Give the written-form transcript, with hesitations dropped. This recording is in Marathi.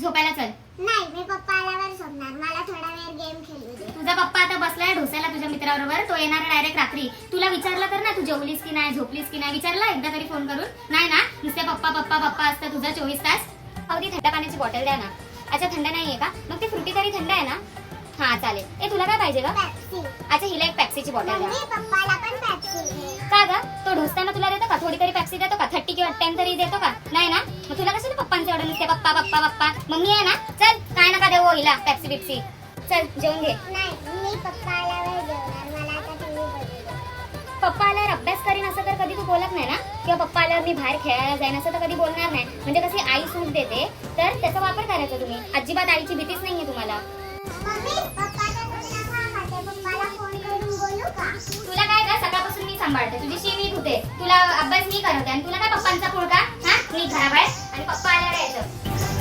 झोपायला चल. नाही, मी पप्पा आल्यावर झोपणार. मला थोडा वेळ गेम खेळू दे. तुझा पप्पा आता बसलाय ढोसायला तुझ्या मित्राबरोबर. तो येणार डायरेक्ट रात्री. तुला विचारलं तर ना तू जेवलीस की नाही, झोपलीस की नाही, विचारला एकदा तरी फोन करून? नाही ना, नुसते पप्पा पप्पा पप्पा असतं तुझं 24 तास. अगदी थंड पाण्याची बॉटल द्या ना. अच्छा थंड नाहीये का? मग ते फ्रुटी तरी थंड आहे ना? हा चालेल. ए तुला काय पाहिजे ग? पेप्सी. अच्छा हिला एक पेप्सीची बॉटल द्या. मम्मी, पप्पाला पण पेप्सी दे. का ग? तो ढोसताना तुला देतो का? थोडी तरी पेप्सी देतो का? 30 किंवा 10 तरी देतो का? नाही ना, मग तुला कशाला पप्पांचे ऑर्डर नुसते पप्पा पप्पा पप्पा? मम्मी आहे ना, चल काय नका देऊ हिला पेप्सी बिप्सी. चल जेवून घे. नाही, मी पप्पा आल्यावर जेवणार. मला आता टीव्ही बघू दे. पप्पा आल्यावर अभ्यास करीन असं तर कधी तू बोलत नाही ना, किंवा पप्पा आल्यावर मी बाहेर खेळायला जाईन असं तर कधी बोलणार नाही. म्हणजे कशी आई सूट देते तर त्याचा वापर करायचा तुम्ही. अजिबात आईची भीतीच नाहीये तुम्हाला. मम्मी, पप्पा तर तुला खाते. पप्पाला फोन करून बोलू का? तुला काय का सकाळपासून मी सांभाळते, तुझी शी मी धुते, तुला अभ्यास मी करवते आणि तुला काय पप्पांचा पुळका? हा मी घराबाहेर आणि पप्पा आल्यावर यायचं.